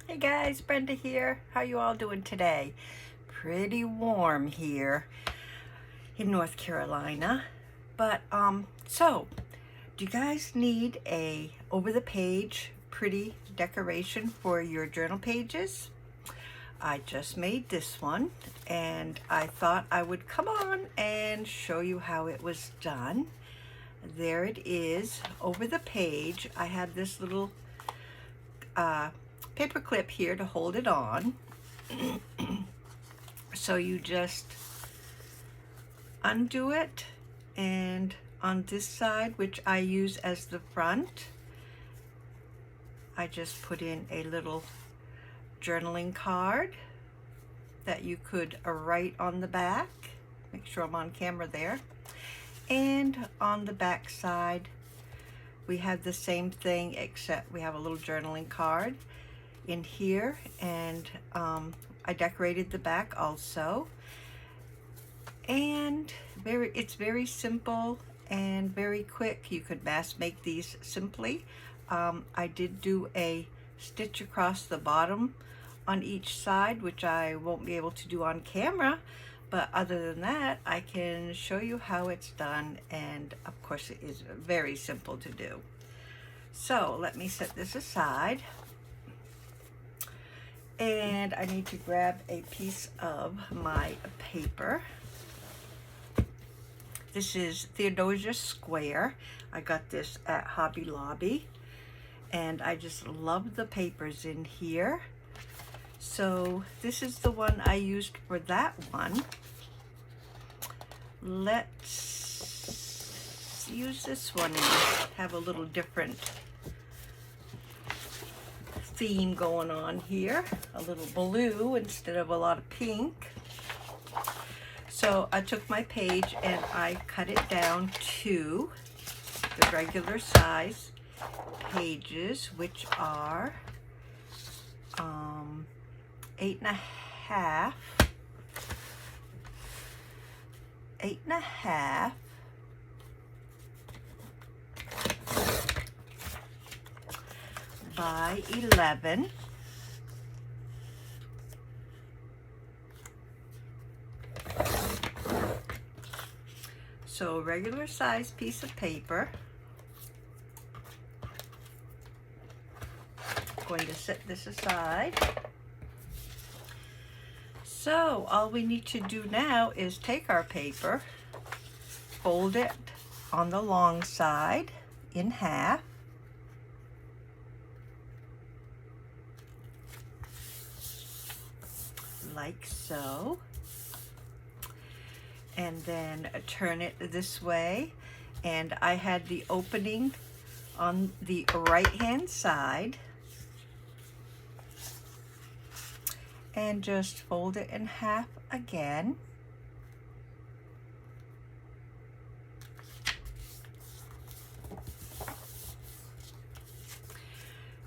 Hey guys, Brenda here. How you all doing today? Pretty warm here in North Carolina. But so do you guys need a over the page pretty decoration for your journal pages? I just made this one and I thought I would come on and show you how it was done. There it is over the page. I have this little paper clip here to hold it on. So you just undo it, and on this side, which I use as the front, I just put in a little journaling card that you could write on the back. Make sure I'm on camera there. And on the back side, we have the same thing, except we have a little journaling card in here, and I decorated the back also. And it's very simple and very quick. You could mass make these simply. I did do a stitch across the bottom on each side, which I won't be able to do on camera, but other than that, I can show you how it's done, and of course it is very simple to do. So let me set this aside. And I need to grab a piece of my paper. This is Theodosia Square. I got this at Hobby Lobby, and I just love the papers in here. So this is the one I used for that one. Let's use this one and have a little different theme going on here, a little blue instead of a lot of pink. So I took my page and I cut it down to the regular size pages, which are 8.5 by 11. So regular size piece of paper. I'm going to set this aside. So all we need to do now is take our paper, fold it on the long side in half, like so, and then turn it this way. And I had the opening on the right hand side, and just fold it in half again.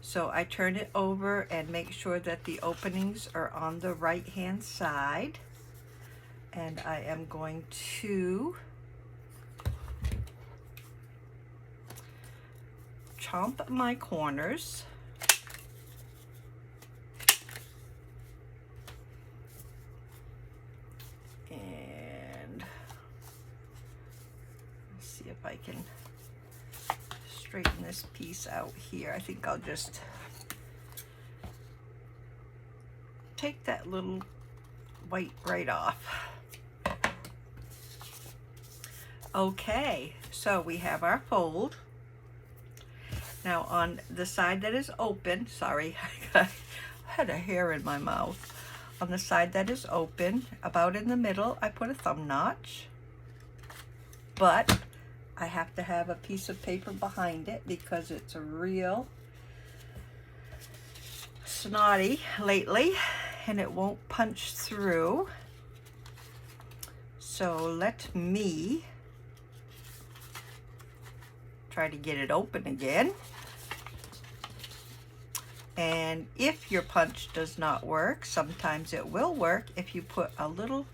So I turn it over and make sure that the openings are on the right hand side. And I am going to chomp my corners. And let's see if I can straighten this piece out here. I think I'll just take that little white right off. Okay, so we have our fold. Now on the side that is open, sorry, I had a hair in my mouth. On the side that is open, about in the middle, I put a thumb notch. But I have to have a piece of paper behind it because it's a real snotty lately and it won't punch through. So let me try to get it open again. And if your punch does not work, sometimes it will work if you put a little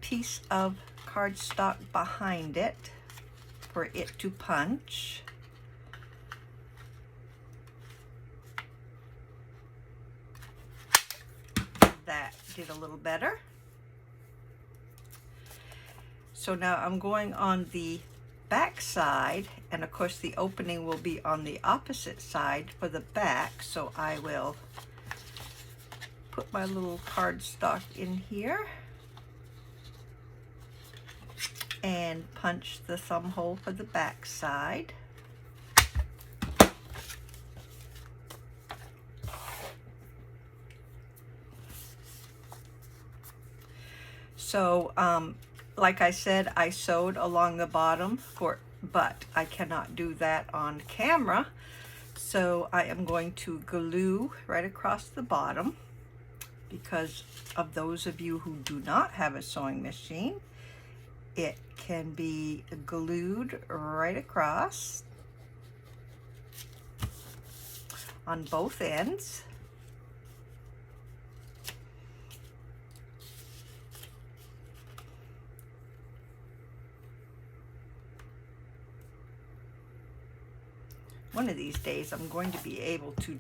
piece of cardstock behind it for it to punch. did a little better. So now I'm going on the back side, and of course the opening will be on the opposite side for the back. So I will put my little cardstock in here and punch the thumb hole for the back side. So like I said, I sewed along the bottom but I cannot do that on camera. So I am going to glue right across the bottom, because of those of you who do not have a sewing machine, it can be glued right across on both ends. One of these days I'm going to be able to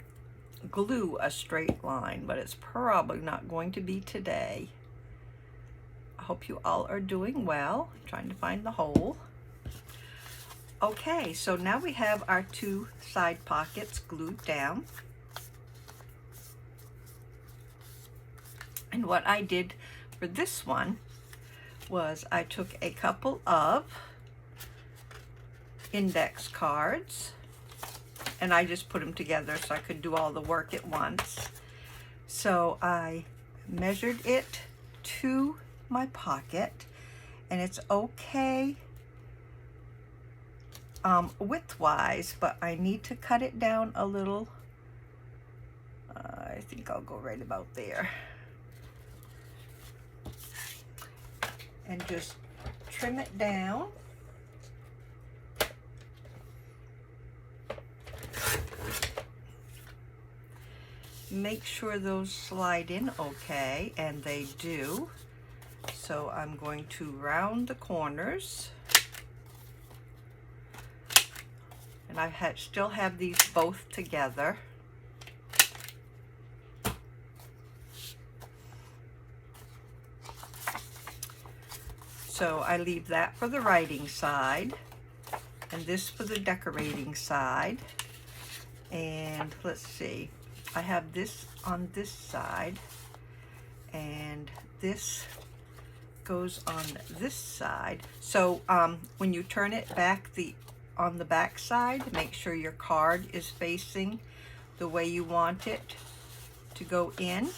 glue a straight line, but it's probably not going to be today. I hope you all are doing well. I'm trying to find the hole. Okay, so now we have our two side pockets glued down. And what I did for this one was I took a couple of index cards, and I just put them together so I could do all the work at once. So I measured it to my pocket, and it's okay width-wise, but I need to cut it down a little. I think I'll go right about there. And just trim it down. Make sure those slide in okay, and they do. So I'm going to round the corners. And I still have these both together. So I leave that for the writing side, and this for the decorating side. And let's see, I have this on this side, and this goes on this side. So when you turn it back on the back side, make sure your card is facing the way you want it to go in,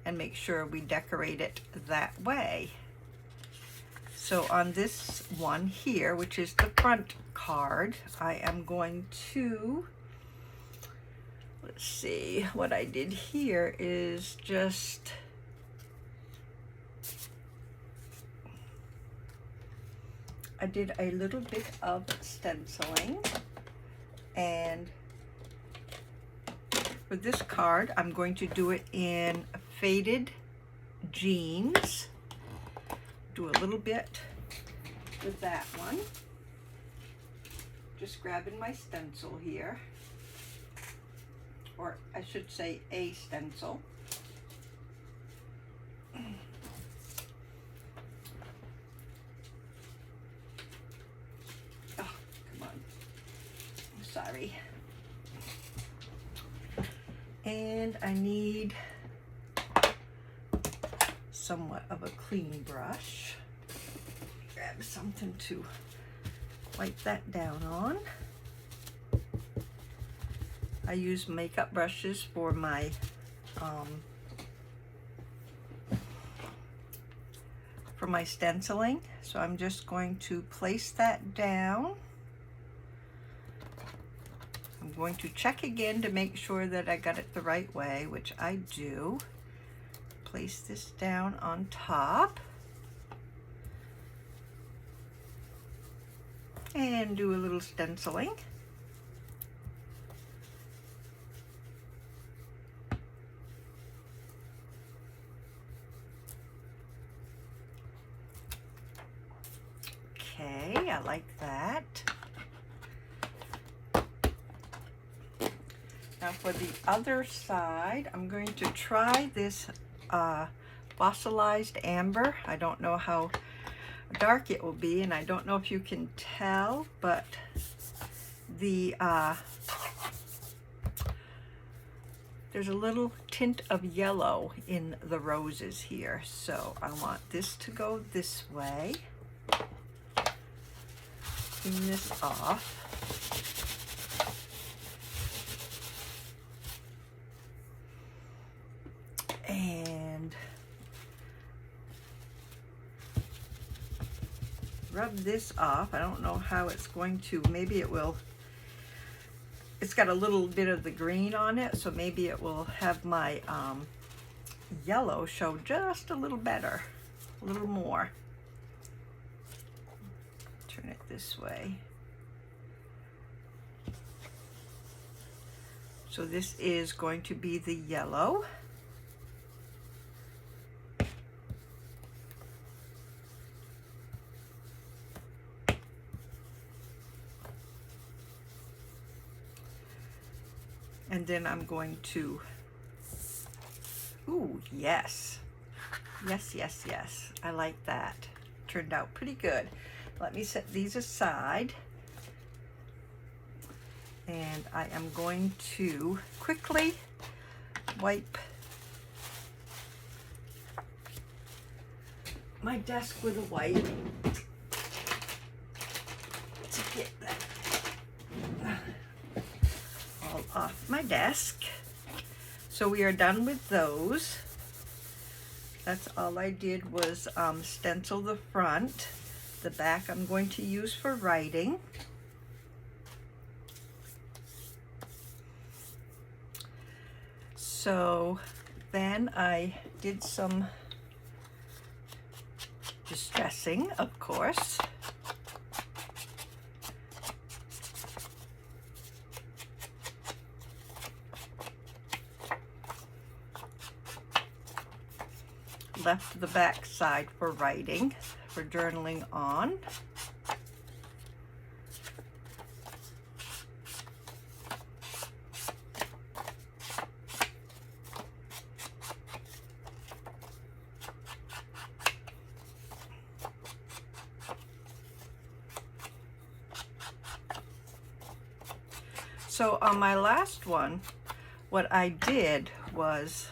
and make sure we decorate it that way. So on this one here, which is the front card, I am going to, let's see, what I did here is just I did a little bit of stenciling, and for this card I'm going to do it in faded jeans. Do a little bit with that one. Just grabbing my stencil here, or I should say a stencil. Oh, come on. I'm sorry. And I need somewhat of a clean brush. Grab something to wipe that down on. I use makeup brushes for my stenciling, so I'm just going to place that down. I'm going to check again to make sure that I got it the right way, which I do. Place this down on top and do a little stenciling. Okay, I like that. Now for the other side, I'm going to try this fossilized amber. I don't know how dark it will be, and I don't know if you can tell, but the there's a little tint of yellow in the roses here. So I want this to go this way. Clean this off. And rub this off. I don't know how it's going to, maybe it will, it's got a little bit of the green on it, so maybe it will have my yellow show just a little better, a little more. Turn it this way. So this is going to be the yellow. And then I'm going to, ooh, yes. Yes, yes, yes. I like that. Turned out pretty good. Let me set these aside. And I am going to quickly wipe my desk with a wipe to get that all off my desk. So we are done with those. That's all I did was stencil the front. The back I'm going to use for writing. So then I did some distressing, of course. Left the back side for writing, for journaling on. So on my last one, what I did was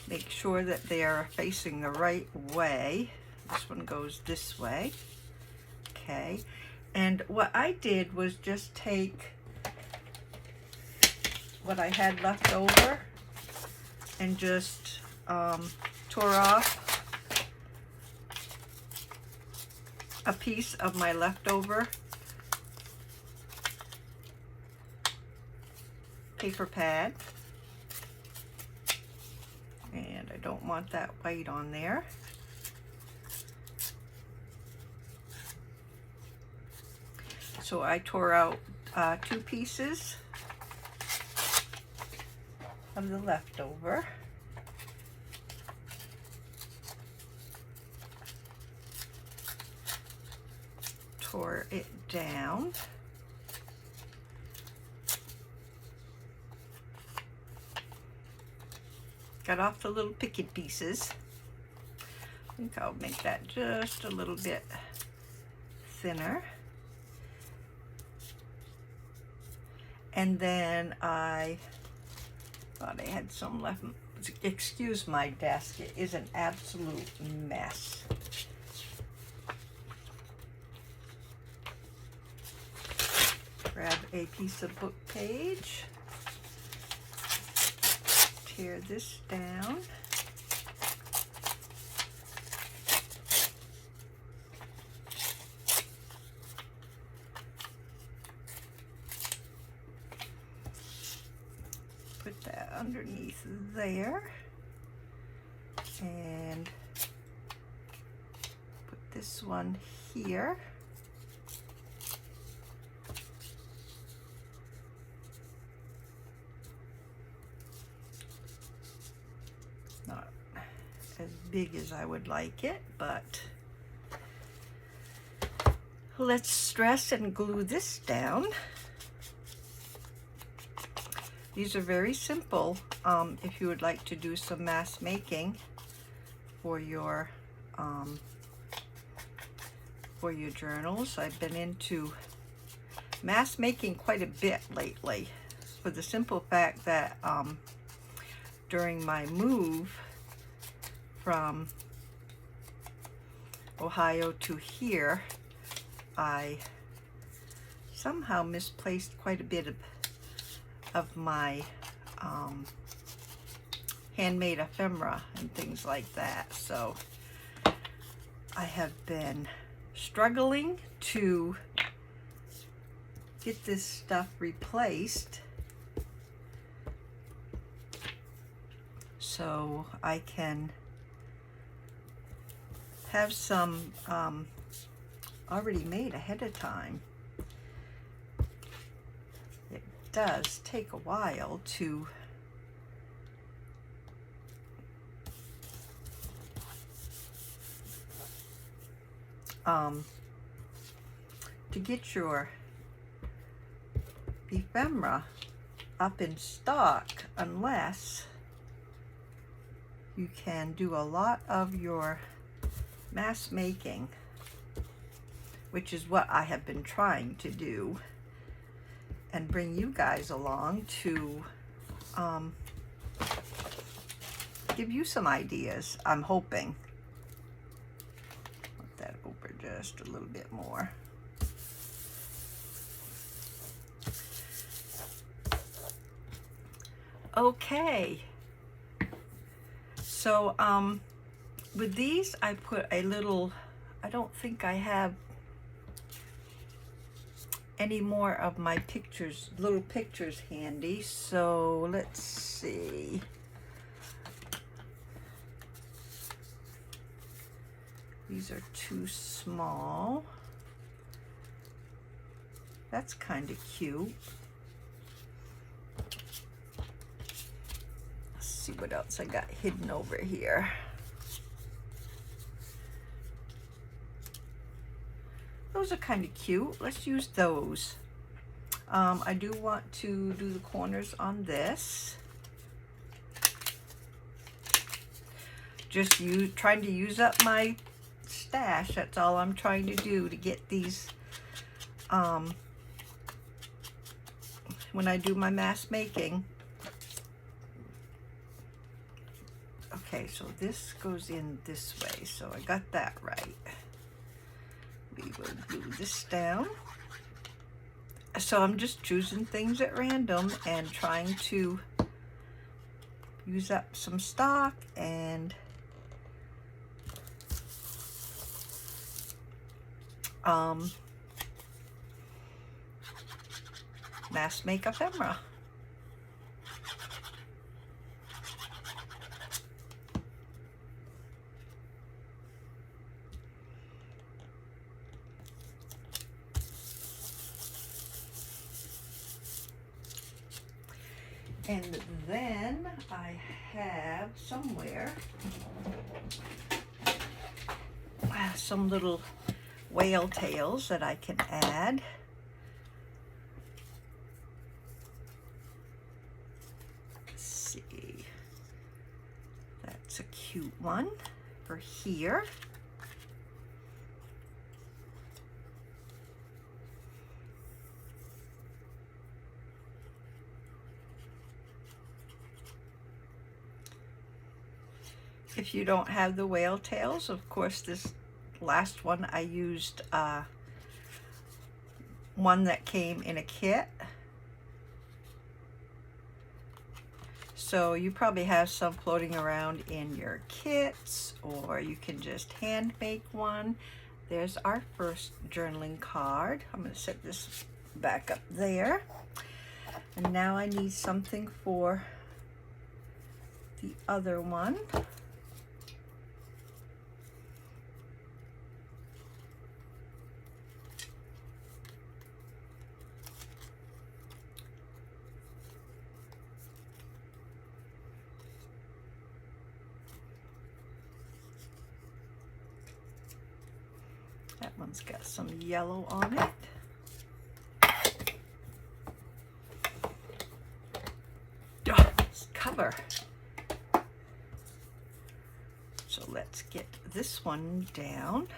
make sure that they are facing the right way. This one goes this way. Okay. And what I did was just take what I had left over and just tore off a piece of my leftover paper pad. And I don't want that white on there. So I tore out 2 pieces of the leftover. Tore it down. Got off the little picket pieces. I think I'll make that just a little bit thinner. And then I thought I had some left. Excuse my desk, it is an absolute mess. Grab a piece of book page. Tear this down. Put that underneath there. And put this one here. Not as big as I would like it, but let's stress and glue this down. These are very simple if you would like to do some mask making for your journals. I've been into mask making quite a bit lately, for the simple fact that during my move from Ohio to here, I somehow misplaced quite a bit of my handmade ephemera and things like that. So I have been struggling to get this stuff replaced so I can have some already made ahead of time. It does take a while to get your ephemera up in stock, unless you can do a lot of your mask making, which is what I have been trying to do, and bring you guys along to give you some ideas. I'm hoping. Let that over just a little bit more. Okay, so with these I put a little, I don't think I have any more of my pictures, little pictures handy, so let's see. These are too small. That's kind of cute. Let's see what else I got hidden over here. Those are kind of cute. Let's use those. I do want to do the corners on this. Just trying to use up my stash. That's all I'm trying to do, to get these when I do my mask making. Okay, so this goes in this way, so I got that right. We will glue this down. So I'm just choosing things at random and trying to use up some stock and mask make ephemera. And then I have somewhere some little whale tails that I can add. Let's see. That's a cute one for here. If you don't have the whale tails, of course, this last one I used one that came in a kit. So you probably have some floating around in your kits, or you can just hand make one. There's our first journaling card. I'm going to set this back up there. And now I need something for the other one. That one's got some yellow on it. cover. So let's get this one down.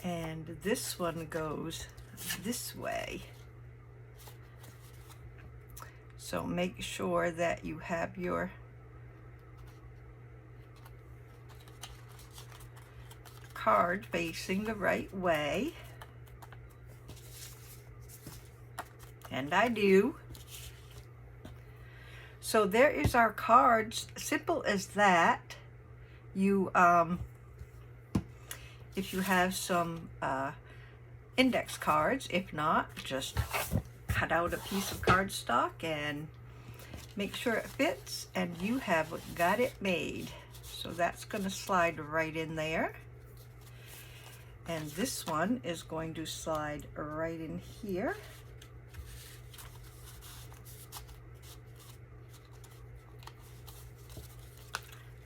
And this one goes this way. So make sure that you have your card facing the right way. And I do. So there is our cards, simple as that. You, if you have some index cards, if not, just cut out a piece of cardstock and make sure it fits, and you have got it made. So that's going to slide right in there. And this one is going to slide right in here.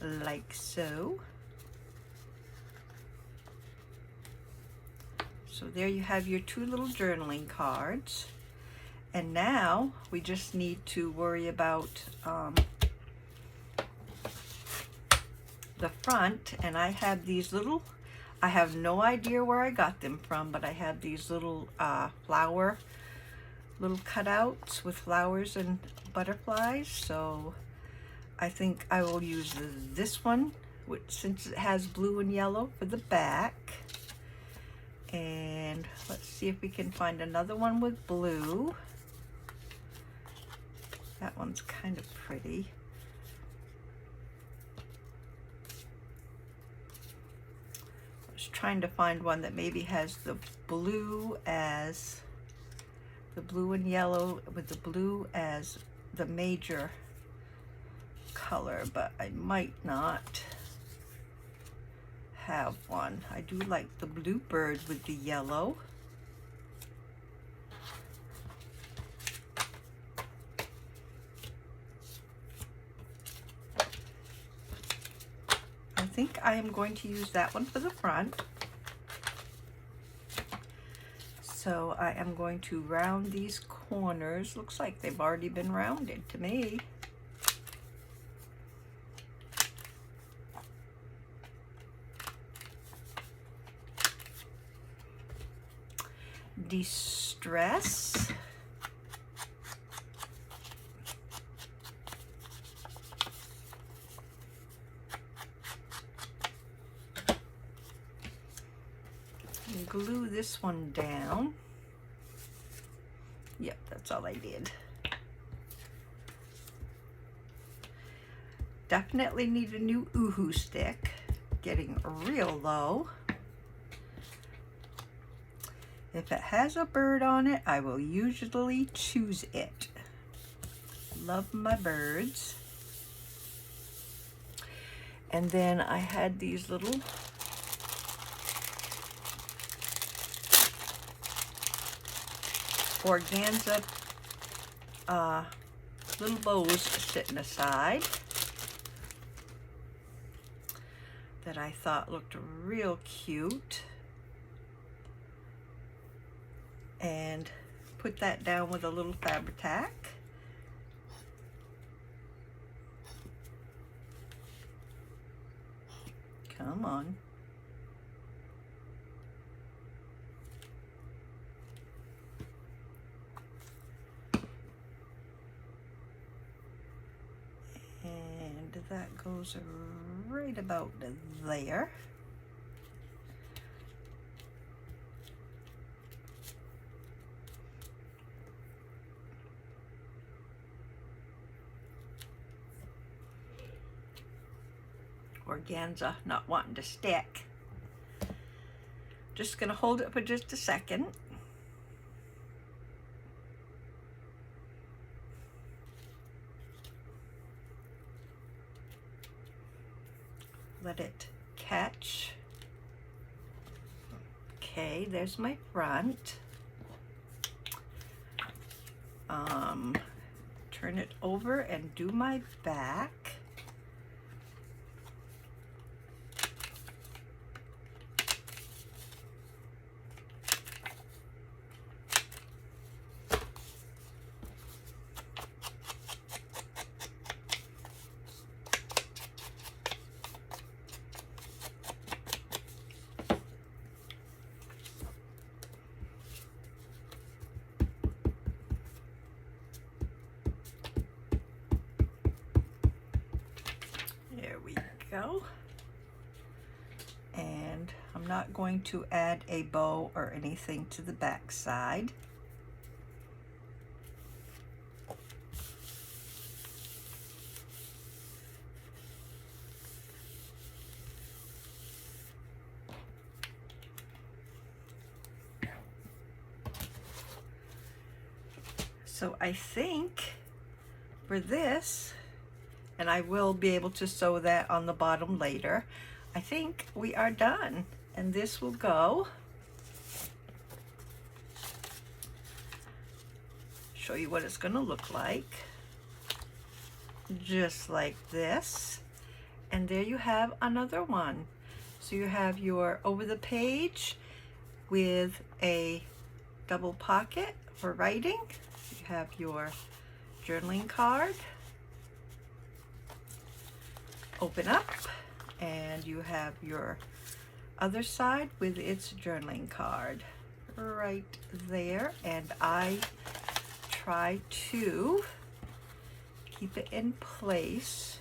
Like so. So there you have your two little journaling cards. And now we just need to worry about the front. And I have these little, I have no idea where I got them from, but I have these little little cutouts with flowers and butterflies. So I think I will use this one, which, since it has blue and yellow, for the back. And let's see if we can find another one with blue. That one's kind of pretty. I was trying to find one that maybe has the blue as the blue and yellow, with the blue as the major color, but I might not have one. I do like the bluebird with the yellow. I think I am going to use that one for the front. So I am going to round these corners. Looks like they've already been rounded to me. Distress. And glue this one down. Yep, that's all I did. Definitely need a new Uhu stick. Getting real low. If it has a bird on it, I will usually choose it. Love my birds. And then I had these little organza little bows sitting aside that I thought looked real cute. And put that down with a little Fabri-Tac. Come on. And that goes right about there. Organza not wanting to stick. Just gonna hold it for just a second. Let it catch. Okay, there's my front. Turn it over and do my back. go. And I'm not going to add a bow or anything to the back side. So I think for this, and I will be able to sew that on the bottom later, I think we are done. And this will go, show you what it's going to look like, just like this. And there you have another one. So you have your over the page with a double pocket for writing. You have your journaling card. Open up, and you have your other side with its journaling card right there. And I try to keep it in place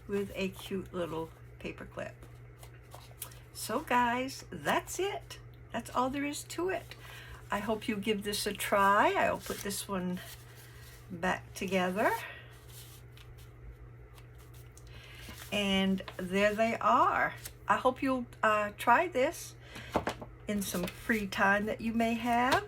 with a cute little paper clip. So guys, that's it. That's all there is to it. I hope you give this a try. I'll put this one back together. And there they are. I hope you'll try this in some free time that you may have.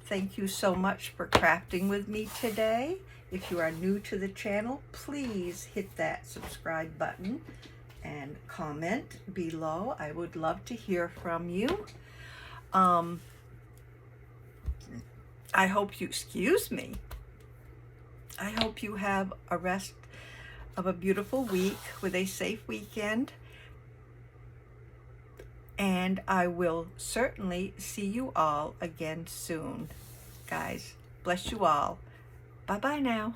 Thank you so much for crafting with me today. If you are new to the channel, please hit that subscribe button and comment below. I would love to hear from you. I hope you, excuse me, I hope you have a rest of a beautiful week with a safe weekend. And I will certainly see you all again soon. Guys, bless you all. Bye-bye now.